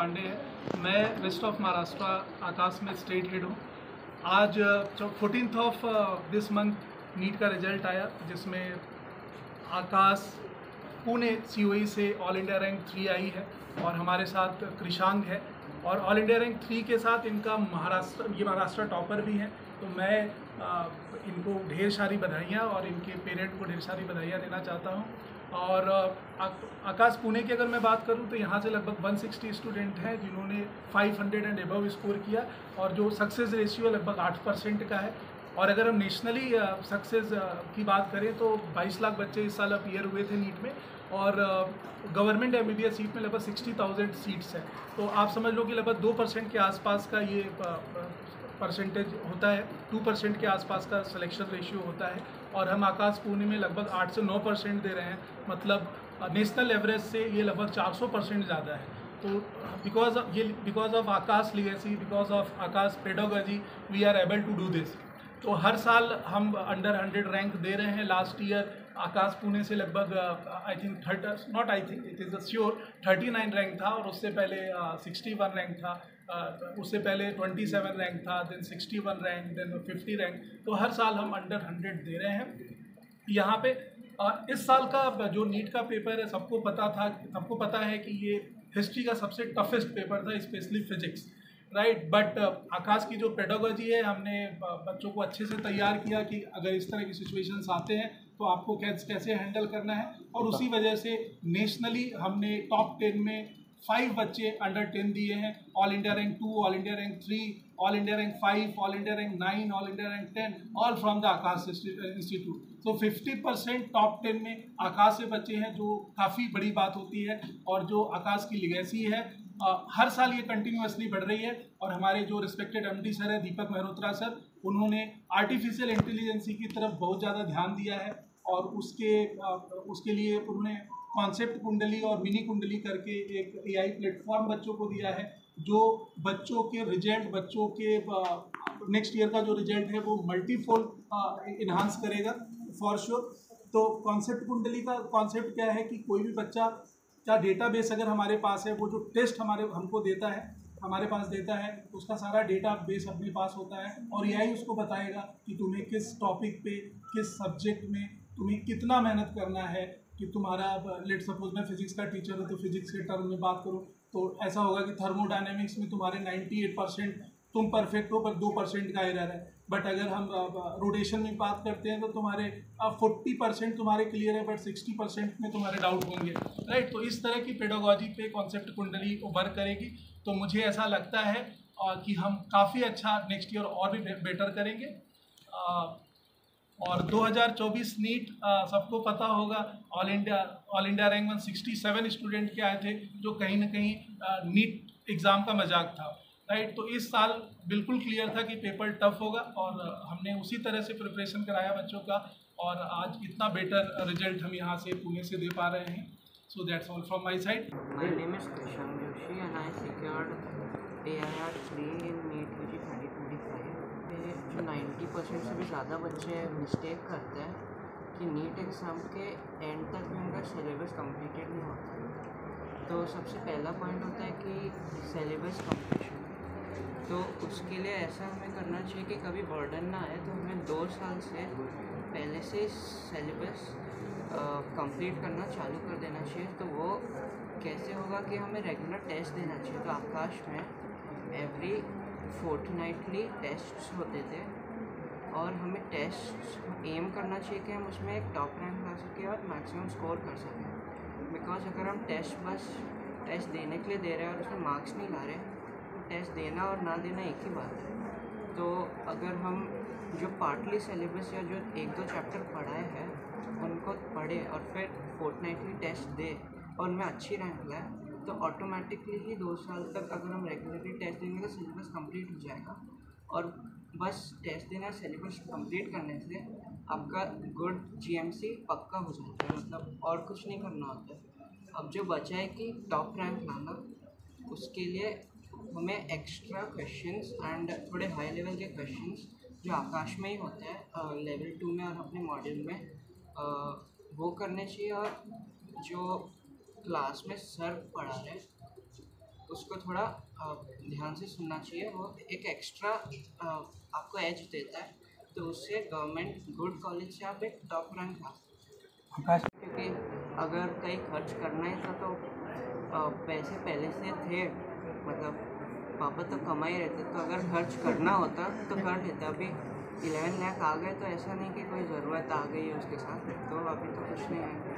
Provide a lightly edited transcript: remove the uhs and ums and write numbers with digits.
पांडे है। मैं waste of Maharashtra आकाश में स्टेट हेड हूँ। आज 14th of this month NEET का रिजल्ट आया, जिसमें आकाश पुणे COE से ऑल इंडिया रैंक 3 आई है और हमारे साथ कृषांग है। और ऑल इंडिया रैंक 3 के साथ इनका महाराष्ट्र टॉपर भी हैं। तो मैं इनको ढेर सारी बधाइयाँ और इनके पेरेंट को ढेर सारी बधाइयाँ देना चाहता हूँ। और आकाश पुणे की अगर मैं बात करूँ तो यहाँ से लगभग 160 स्टूडेंट हैं जिन्होंने 500 एंड अबव स्कोर किया, और जो सक्सेस रेशियो लगभग 8% का है। और अगर हम नेशनली सक्सेस की बात करें तो 22 लाख बच्चे इस साल अपीयर हुए थे नीट में, और गवर्नमेंट MBBS सीट में लगभग 60,000 सीट्स हैं। तो आप समझ लो कि लगभग 2% के आसपास का ये परसेंटेज होता है, 2% के आसपास का सिलेक्शन रेशियो होता है। और हम आकाश पुणे में लगभग 8 से 9% दे रहे हैं, मतलब नेशनल एवरेज से ये लगभग 400% ज़्यादा है। तो because of Aakash legacy, because of Aakash pedagogy, we are able to do this. तो हर साल हम अंडर 100 रैंक दे रहे हैं। लास्ट ईयर आकाश पुणे से लगभग इट इज़ श्योर 39 रैंक था, और उससे पहले 61 रैंक था, उससे पहले 27 रैंक था, देन 61 रैंक, देन 50 रैंक। तो हर साल हम अंडर 100 दे रहे हैं यहाँ पे। इस साल का जो नीट का पेपर है, सबको पता है कि ये हिस्ट्री का सबसे टफेस्ट पेपर था, स्पेशली फिजिक्स, राइट। बट आकाश की जो पेडागॉजी है, हमने बच्चों को अच्छे से तैयार किया कि अगर इस तरह की सिचुएशंस आते हैं तो आपको कैसे हैंडल करना है। और उसी वजह से नेशनली हमने टॉप 10 में 5 बच्चे अंडर 10 दिए हैं। All India rank 2, all India rank 3, all India rank 5, all India rank 9, all India rank 10, all from the Akash institute. तो 50% टॉप 10 में आकाश से बच्चे हैं, जो काफ़ी बड़ी बात होती है। और जो आकाश की लिगेसी है, हर साल ये कंटिन्यूसली बढ़ रही है। और हमारे जो रिस्पेक्टेड MD सर है, दीपक मेहरोत्रा सर, उन्होंने आर्टिफिशियल इंटेलिजेंसी की तरफ बहुत ज़्यादा ध्यान दिया है। और उसके लिए उन्होंने कॉन्सेप्ट कुंडली और मिनी कुंडली करके एक AI प्लेटफॉर्म बच्चों को दिया है, जो बच्चों के रिजल्ट, बच्चों के नेक्स्ट ईयर का जो रिजल्ट है वो मल्टीफोल्ड इन्हांस करेगा फॉर श्योर। तो कॉन्सेप्ट कुंडली का कॉन्सेप्ट क्या है कि कोई भी बच्चा का डेटाबेस अगर हमारे पास है, वो जो टेस्ट हमारे पास देता है, उसका सारा डेटाबेस अपने पास होता है। और AI उसको बताएगा कि तुम्हें किस टॉपिक पे, किस सब्जेक्ट में तुम्हें कितना मेहनत करना है। कि तुम्हारा लेट सपोज मैं फिजिक्स का टीचर हूँ, तो फिजिक्स के टर्म में बात करूँ तो ऐसा होगा कि थर्मोडायनेमिक्स में तुम्हारे 98% तुम परफेक्ट हो, पर 2% का एरर है। बट अगर हम रोटेशन में बात करते हैं तो तुम्हारे 40% तुम्हारे क्लियर है, बट 60% में तुम्हारे डाउट होंगे, राइट। तो इस तरह की पेडागॉजी पे कॉन्सेप्ट कुंडली वर्क करेगी। तो मुझे ऐसा लगता है कि हम काफ़ी अच्छा नेक्स्ट ईयर और भी बेटर करेंगे। और 2024 नीट सबको पता होगा, ऑल इंडिया रैंक 167 स्टूडेंट के आए थे, जो कहीं ना कहीं नीट एग्ज़ाम का मजाक था, राइट। तो इस साल बिल्कुल क्लियर था कि पेपर टफ होगा, और हमने उसी तरह से प्रिपरेशन कराया बच्चों का, और आज इतना बेटर रिजल्ट हम यहाँ से पुणे से दे पा रहे हैं। So that's all from my side. My name is Krishang Joshi and I secured AIR 3 in NEET UG 2025। जो 90% से भी ज़्यादा बच्चे मिस्टेक करते हैं कि नीट एग्ज़ाम के एंड तक भी उनका सिलेबस कंप्लीटेड नहीं होता। तो सबसे पहला पॉइंट होता है कि सिलेबस कंप्लीशन। तो उसके लिए ऐसा हमें करना चाहिए कि कभी बर्डन ना आए, तो हमें 2 साल से पहले से सिलेबस कंप्लीट करना चालू कर देना चाहिए। तो वो कैसे होगा कि हमें रेगुलर टेस्ट देना चाहिए। तो आकाश में एवरी फोर्टनाइटली टेस्ट्स होते थे, और हमें टेस्ट एम करना चाहिए कि हम उसमें एक टॉप रैंक ला सकें और मैक्सिमम स्कोर कर सकें। बिकॉज अगर हम टेस्ट देने के लिए दे रहे हैं और उसमें मार्क्स नहीं ला रहे, तो टेस्ट देना और ना देना एक ही बात है। तो अगर हम जो पार्टली सिलेबस या जो 1-2 चैप्टर पढ़ाए हैं उनको पढ़े और फिर फोर्टनाइटली टेस्ट दे और उनमें अच्छी रैंक लाए, तो ऑटोमेटिकली ही 2 साल तक अगर हम रेगुलरली टेस्ट देंगे तो सिलेबस कंप्लीट हो जाएगा। और बस टेस्ट देना, सिलेबस कंप्लीट करने से आपका गुड GMC पक्का हो जाता है, मतलब और कुछ नहीं करना होता है। अब जो बचा है कि टॉप रैंक लाना, उसके लिए हमें एक्स्ट्रा क्वेश्चंस एंड थोड़े हाई लेवल के क्वेश्चंस जो आकाश में ही होते हैं लेवल 2 में और अपने मॉड्यूल में, वो करने चाहिए। और जो क्लास में सर पढ़ा रहे उसको थोड़ा ध्यान से सुनना चाहिए। वो एक एक्स्ट्रा आपको एज देता है, तो उससे गवर्नमेंट गुड कॉलेज से आप एक टॉप रैंक ला सकते। क्योंकि अगर कहीं खर्च करना ही था तो पैसे पहले से थे, मतलब पापा तो कमा ही रहते, तो अगर खर्च करना होता तो कर लेते। अभी 11 लाख आ गए तो ऐसा नहीं कि कोई ज़रूरत आ गई है उसके साथ, तो अभी तो कुछ नहीं है।